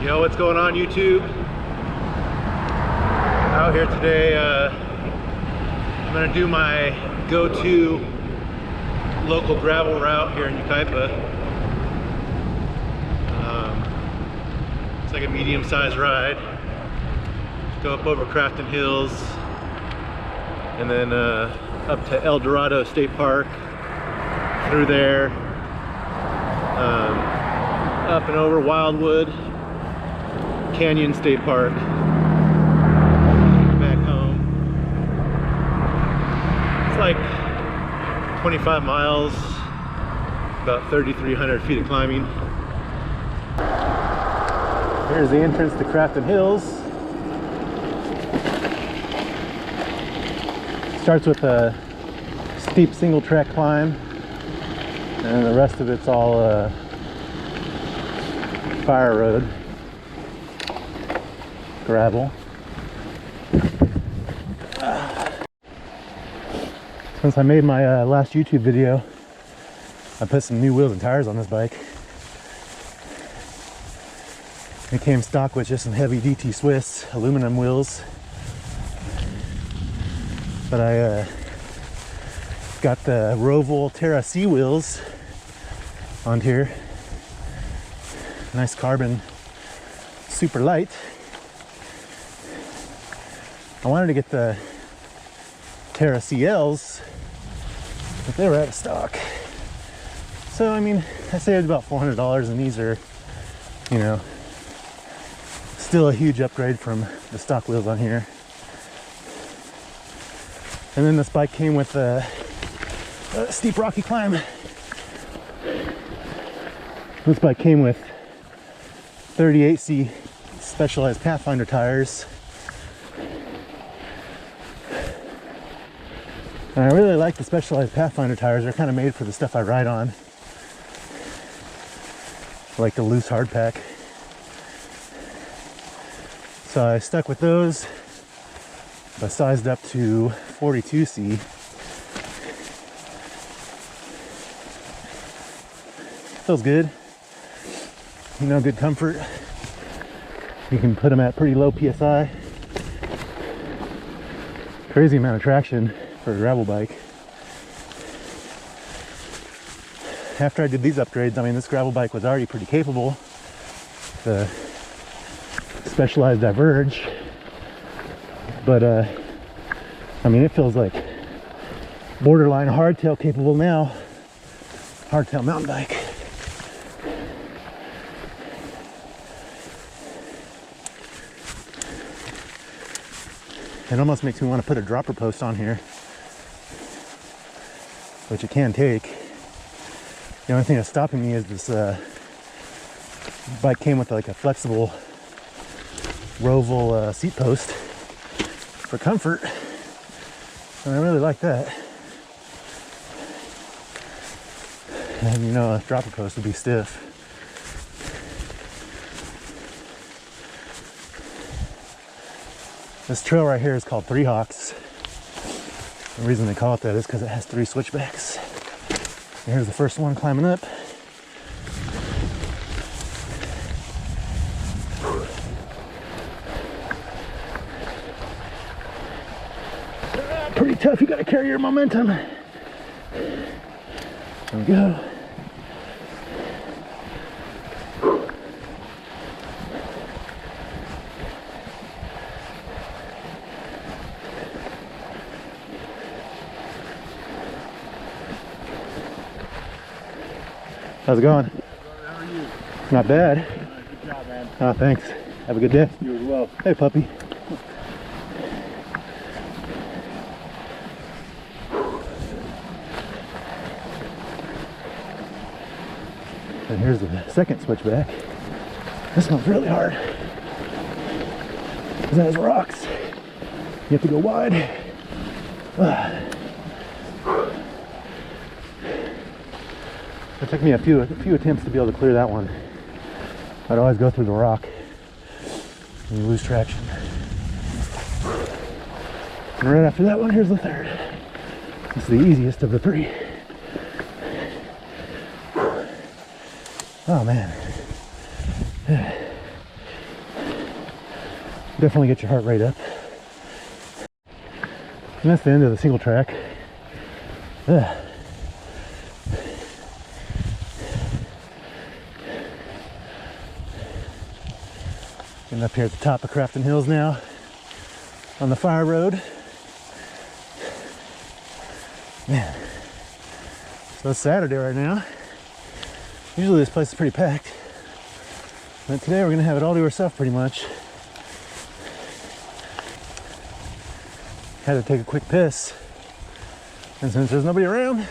Yo, what's going on YouTube? Out here today, I'm gonna do my go-to local gravel route here in Yucaipa. It's like a medium-sized ride. Go up over Crafton Hills and then up to El Dorado State Park, through there, up and over Wildwood Canyon State Park, back home. It's like 25 miles, about 3,300 feet of climbing. Here's the entrance to Crafton Hills. Starts with a steep single track climb, and the rest of it's all fire road, gravel. Since I made my last YouTube video, I put some new wheels and tires on this bike. It came stock with just some heavy DT Swiss aluminum wheels, but I got the Roval Terra C wheels on here. Nice carbon, super light. I wanted to get the Terra CLs, but they were out of stock. So I mean, I saved about $400, and these are, you know, still a huge upgrade from the stock wheels on here. And then this bike came with a steep rocky climb. This bike came with 38C Specialized Pathfinder tires. And I really like the Specialized Pathfinder tires. They're kind of made for the stuff I ride on, like the loose hard pack. So I stuck with those. I sized up to 42C. Feels good. You know, good comfort. You can put them at pretty low PSI. Crazy amount of traction for a gravel bike. After I did these upgrades, I mean, this gravel bike was already pretty capable. The Specialized Diverge. But I mean, it feels like borderline hardtail capable now. Hardtail mountain bike. It almost makes me want to put a dropper post on here, which it can take. The only thing that's stopping me is this bike came with like a flexible Roval seat post for comfort, and I really like that. And you know, a dropper post would be stiff. This trail right here is called Three Hawks. The reason they call it that is because it has 3 switchbacks. And here's the first one climbing up. Pretty tough, you gotta carry your momentum. There we go. How's it going? How are you? Not bad. Good job, man. Oh, thanks. Have a good day. You as well. Hey, puppy. And here's the second switchback. This one's really hard, because it has rocks. You have to go wide. It took me a few attempts to be able to clear that one. I'd always go through the rock and you lose traction. And right after that one, here's the third. This is the easiest of the 3. Oh man. Definitely get your heart rate up. And that's the end of the single track. Ugh. Getting up here at the top of Crafton Hills now on the fire road. Man, so it's Saturday right now. Usually this place is pretty packed, but today we're gonna have it all to ourselves pretty much. Had to take a quick piss, and since there's nobody around,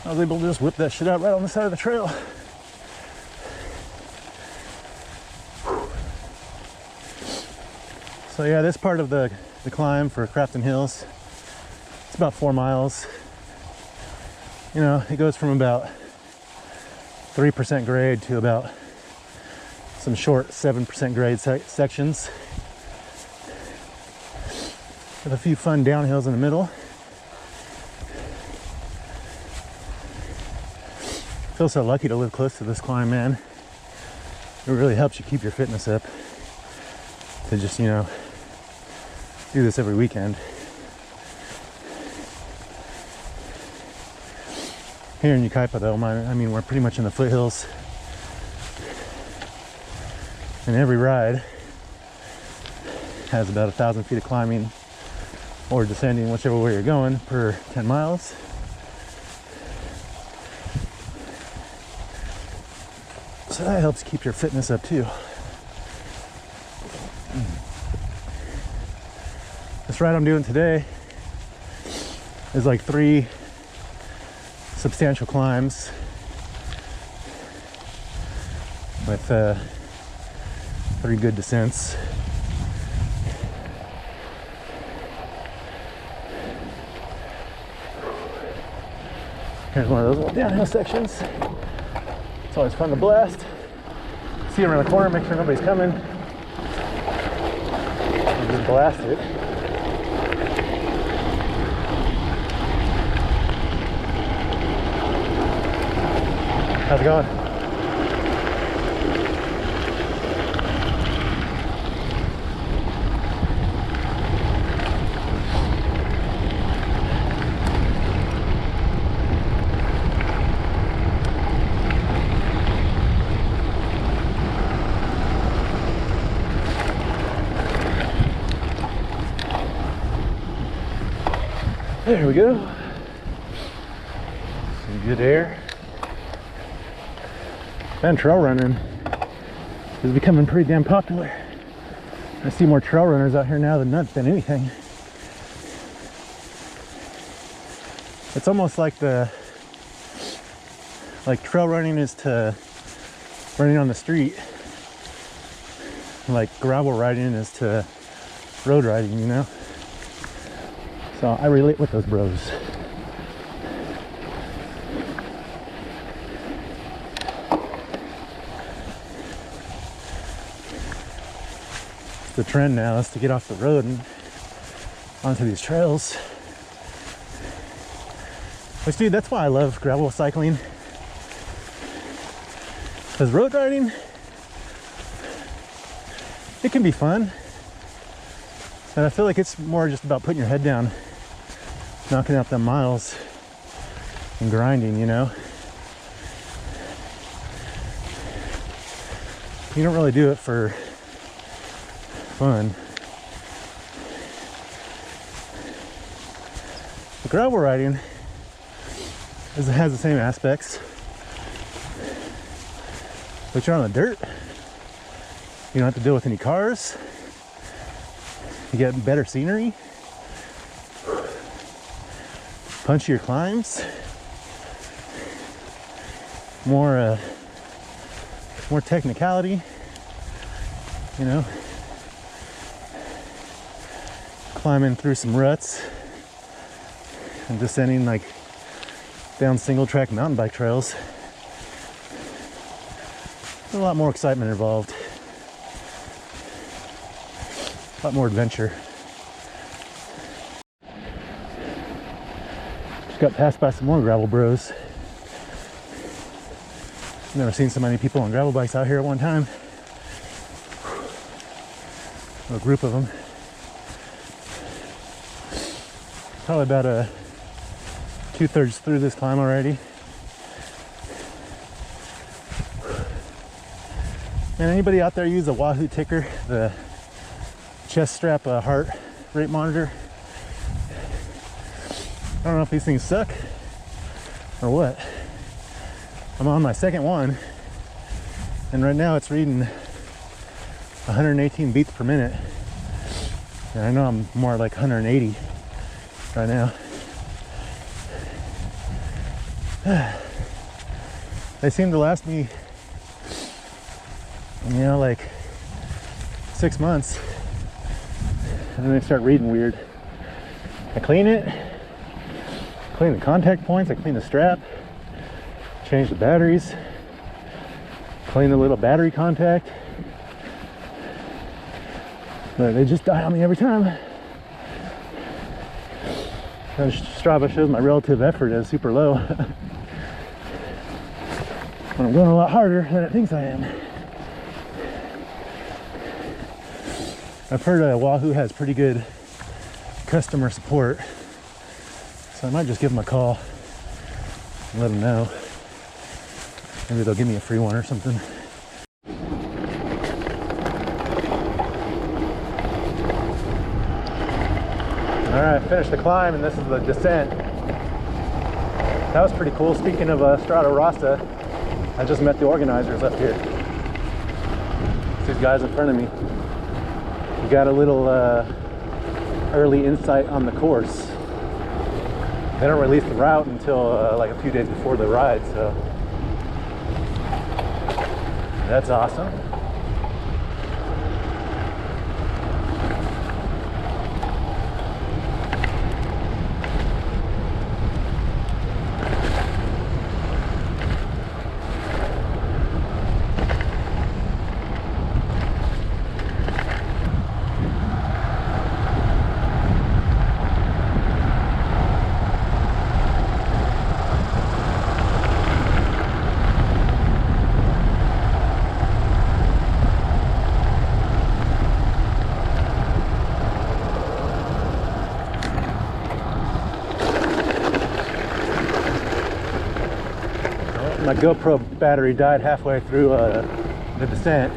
I was able to just whip that shit out right on the side of the trail. So yeah, this part of the climb for Crafton Hills, it's about 4 miles. You know, it goes from about 3% grade to about some short 7% grade sections, with a few fun downhills in the middle. I feel so lucky to live close to this climb, man. It really helps you keep your fitness up to just, you know, do this every weekend. Here in Yucaipa though, I mean, we're pretty much in the foothills, and every ride has about 1,000 feet of climbing or descending, whichever way you're going, per 10 miles. So that helps keep your fitness up too. This ride I'm doing today is like 3 substantial climbs with 3 good descents. Here's one of those little downhill sections. It's always fun to blast. See around the corner, make sure nobody's coming. And just blast it. How's it going? There we go. Some good air. And trail running is becoming pretty damn popular. I see more trail runners out here now than anything. It's almost like trail running is to running on the street, like gravel riding is to road riding, you know? So I relate with those bros. The trend now is to get off the road and onto these trails. Which, dude, that's why I love gravel cycling. Because road riding, it can be fun. And I feel like it's more just about putting your head down, knocking out them miles and grinding, you know? You don't really do it for fun. The gravel riding has the same aspects, but you're on the dirt. You don't have to deal with any cars. You get better scenery, punchier climbs, more technicality, you know. Climbing through some ruts and descending like down single track mountain bike trails. There's a lot more excitement involved, a lot more adventure. Just got passed by some more gravel bros. Never seen so many people on gravel bikes out here at one time. a group of them. Probably about 2/3 through this climb already. And anybody out there use a Wahoo ticker, the chest strap heart rate monitor? I don't know if these things suck or what. I'm on my second one, and right now it's reading 118 beats per minute. And I know I'm more like 180 right now. They seem to last me, you know, like 6 months, and then they start reading weird. I clean it, clean the contact points, I clean the strap, change the batteries, clean the little battery contact, but they just die on me every time. And Strava shows my relative effort as super low when I'm going a lot harder than it thinks I am. I've heard Wahoo has pretty good customer support, so I might just give them a call and let them know. Maybe they'll give me a free one or something. All right, finished the climb, and this is the descent. That was pretty cool. Speaking of Strada Rasta, I just met the organizers up here. It's these guys in front of me. We got a little early insight on the course. They don't release the route until like a few days before the ride, so that's awesome. My GoPro battery died halfway through the descent.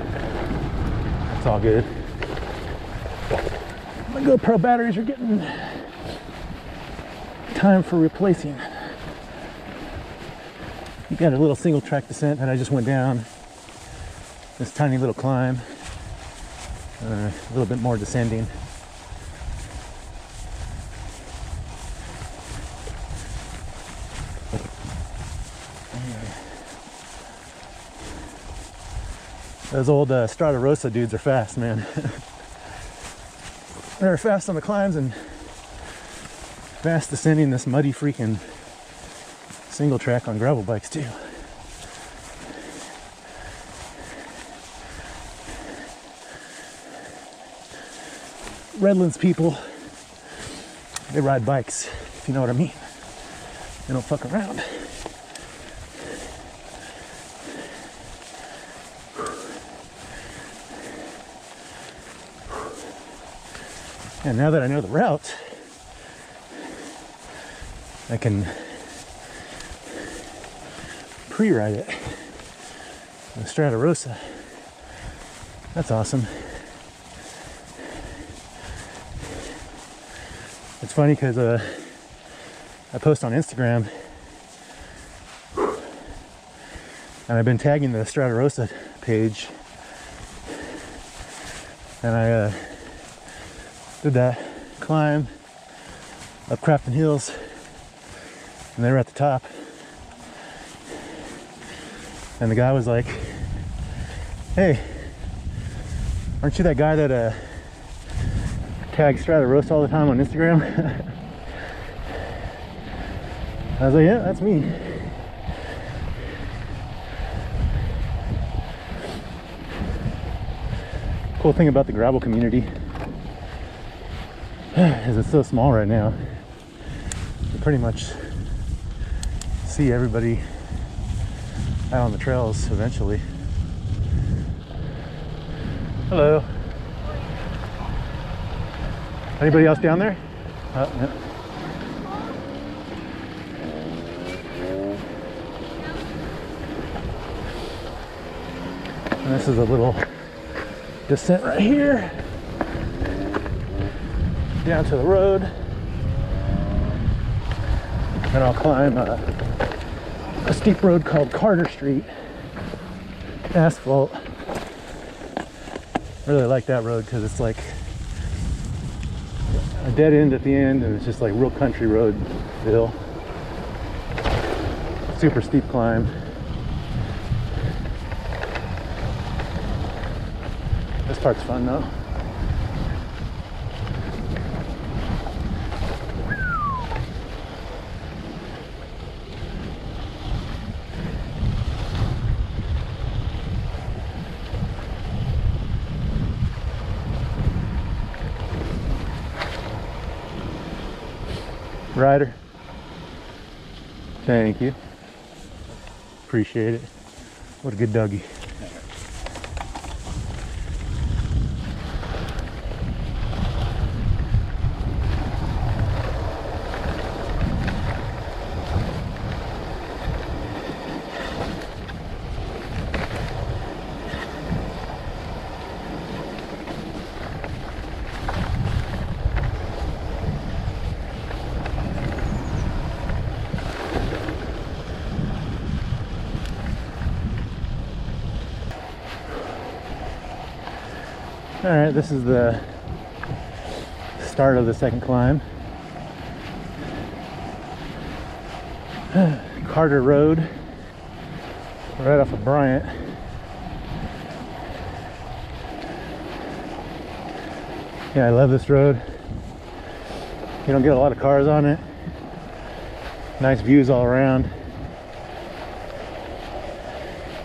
It's all good. My GoPro batteries are getting time for replacing. You got a little single track descent that I just went down. This tiny little climb. A little bit more descending. Those old Strada Rosa dudes are fast, man. They're fast on the climbs and fast descending this muddy freaking single track on gravel bikes too. Redlands people, they ride bikes, if you know what I mean. They don't fuck around. And now that I know the route, I can pre-ride it. The Strada Rosa. That's awesome. It's funny because I post on Instagram, and I've been tagging the Strada Rosa page, and I did that climb up Crafton Hills, and they were at the top, and the guy was like, "Hey, aren't you that guy that tags Strada Rosa all the time on Instagram?" I was like, "Yeah, that's me." Cool thing about the gravel community is it's so small right now. You pretty much see everybody out on the trails eventually. Hello. Anybody else down there? No. And this is a little descent right here down to the road. And I'll climb a steep road called Carter Street, asphalt. I really like that road because it's like a dead end at the end, and it's just like real country roadville. Super steep climb. This part's fun though. Ryder, thank you. Appreciate it. What a good doggy. All right, this is the start of the second climb. Carter Road, right off of Bryant. Yeah, I love this road. You don't get a lot of cars on it. Nice views all around.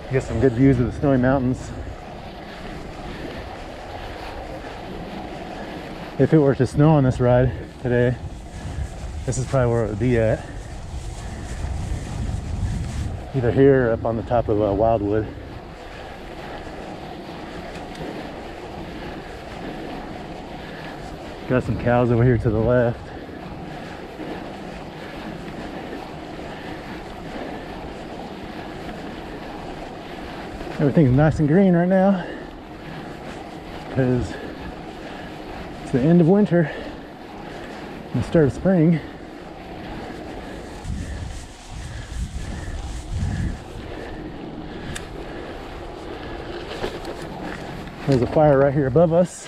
You get some good views of the snowy mountains. If it were to snow on this ride today, this is probably where it would be at. Either here or up on the top of Wildwood. Got some cows over here to the left. Everything's nice and green right now because it's the end of winter and the start of spring. There's a fire right here above us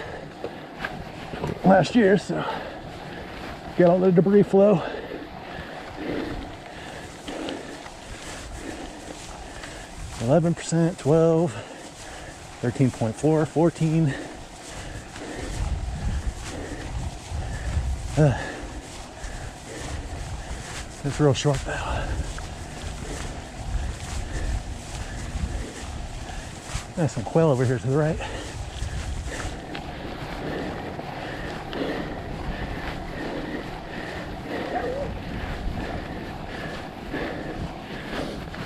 last year, so got all the debris flow. %, 12, 13.4, 14. It's real short though. There's some quail over here to the right.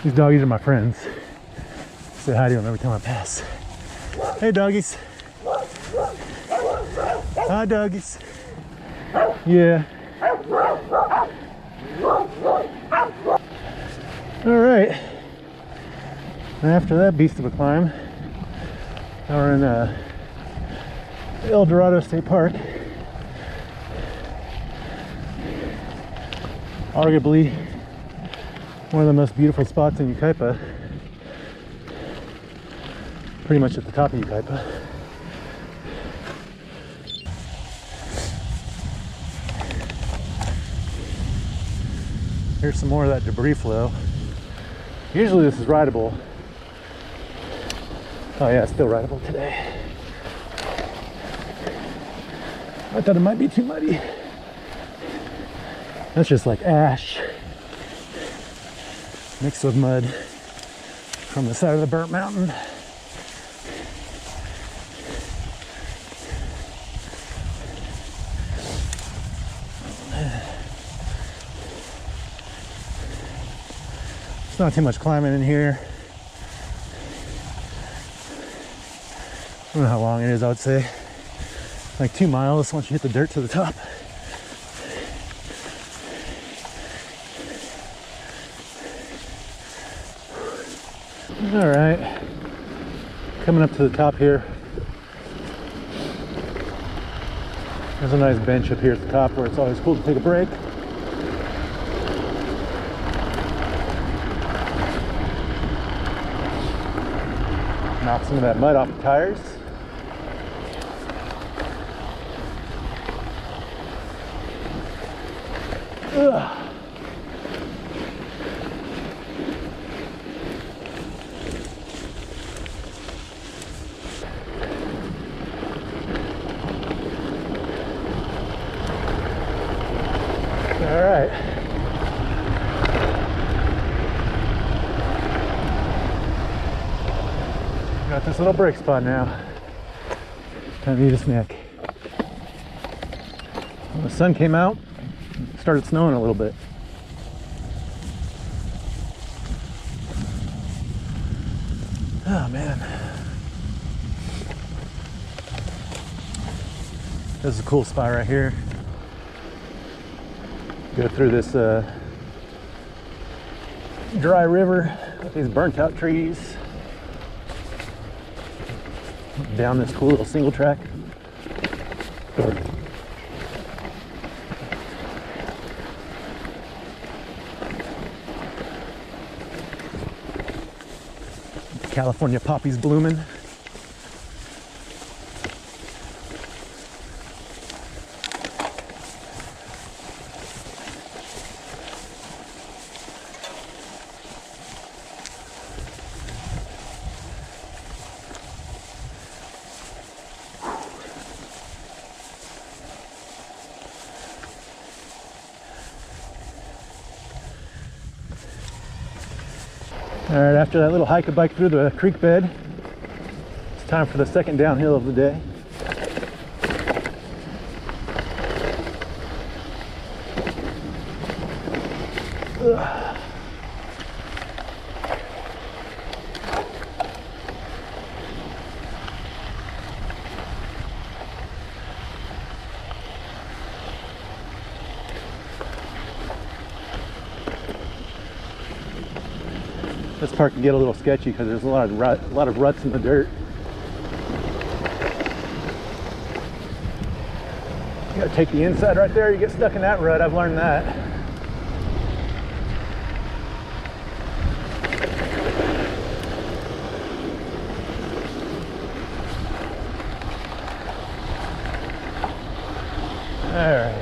These doggies are my friends. Say hi to them every time I pass. Hey doggies. Hi doggies. Yeah. All right. After that beast of a climb, now we're in El Dorado State Park. Arguably one of the most beautiful spots in Yucaipa. Pretty much at the top of Yucaipa. Here's some more of that debris flow. Usually this is rideable. Oh yeah, it's still rideable today. I thought it might be too muddy. That's just like ash mixed with mud from the side of the burnt mountain. It's not too much climbing in here. I don't know how long it is, I would say like 2 miles once you hit the dirt to the top. All right, coming up to the top here. There's a nice bench up here at the top where it's always cool to take a break. Knock some of that mud off the tires. Ugh. All right. Got this little break spot now. Time to eat a snack. Well, the sun came out, started snowing a little bit. Oh man. This is a cool spot right here. Go through this dry river with these burnt out trees. Down this cool little single track. California poppies blooming. All right, after that little hike and bike through the creek bed, it's time for the second downhill of the day. Ugh. This part can get a little sketchy because there's a lot of ruts in the dirt. You gotta take the inside right there. You get stuck in that rut. I've learned that. All right.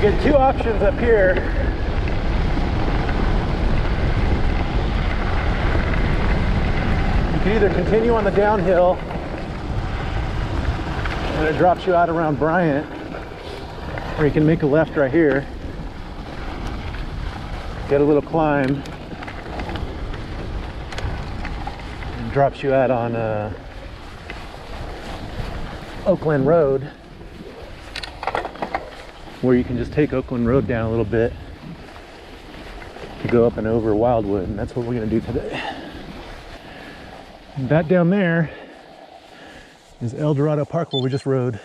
Get two options up here. You can either continue on the downhill and it drops you out around Bryant, or you can make a left right here, get a little climb, and drops you out on Oakland Road, where you can just take Oakland Road down a little bit to go up and over Wildwood, and that's what we're going to do today. And that down there is El Dorado Park, where we just rode.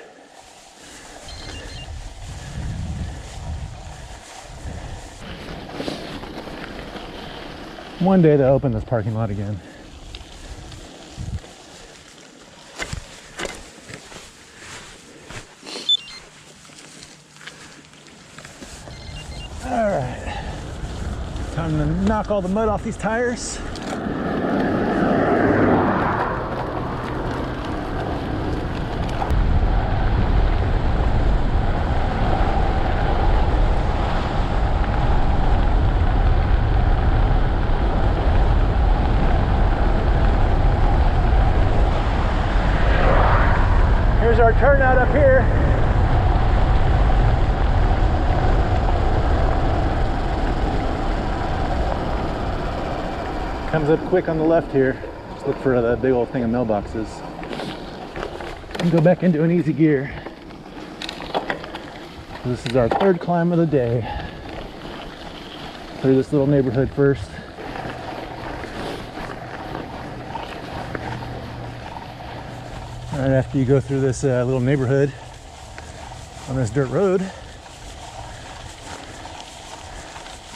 One day they'll open this parking lot again. All right, time to knock all the mud off these tires. our turnout up here. Comes up quick on the left here. Just look for that big old thing of mailboxes. And go back into an easy gear. This is our third climb of the day. Through this little neighborhood first. Right after you go through this little neighborhood on this dirt road,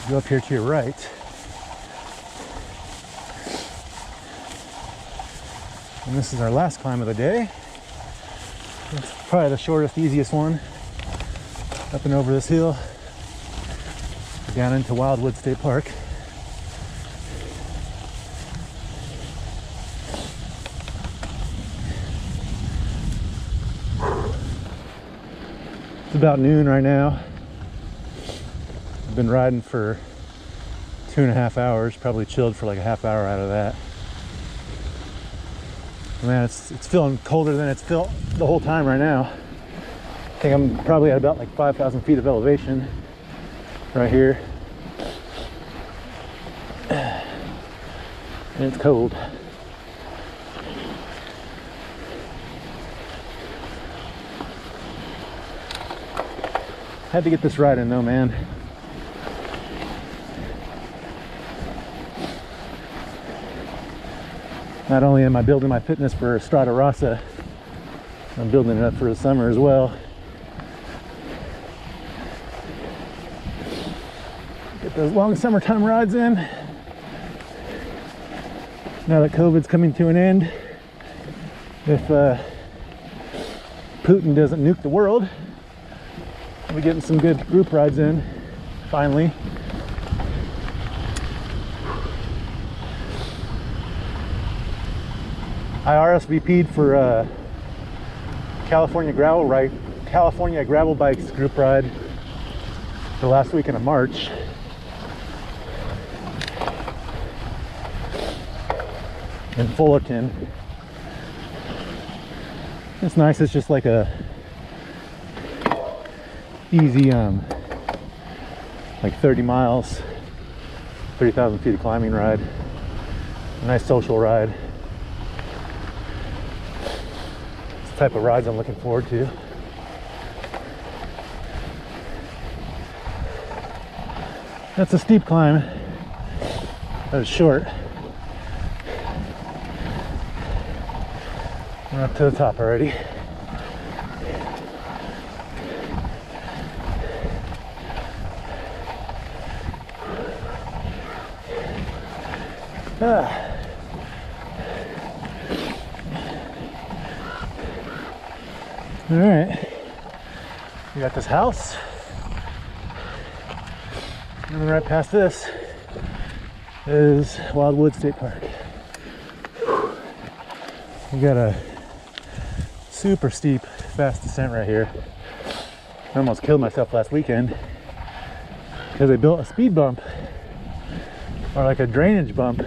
go up here to your right. And this is our last climb of the day. It's probably the shortest, easiest one. Up and over this hill, down into Wildwood State Park. It's about noon right now. I've been riding for 2.5 hours, probably chilled for like a half hour out of that. Man, it's feeling colder than it's felt the whole time right now. I think I'm probably at about like 5,000 feet of elevation right here. And it's cold. Had to get this ride in though, man. Not only am I building my fitness for Strada Rossa, I'm building it up for the summer as well. Get those long summertime rides in. Now that COVID's coming to an end, if Putin doesn't nuke the world, we're getting some good group rides in, finally. I RSVP'd for California Gravel Bikes group ride the last weekend of March. In Fullerton. It's nice, it's just like a easy like 30 miles, 30,000 feet of climbing ride. A nice social ride. It's the type of rides I'm looking forward to. That's a steep climb. That was short. We're up to the top already. All right, we got this house, and then right past this is Wildwood State Park. We got a super steep, fast descent right here. I almost killed myself last weekend because they built a speed bump, or like a drainage bump,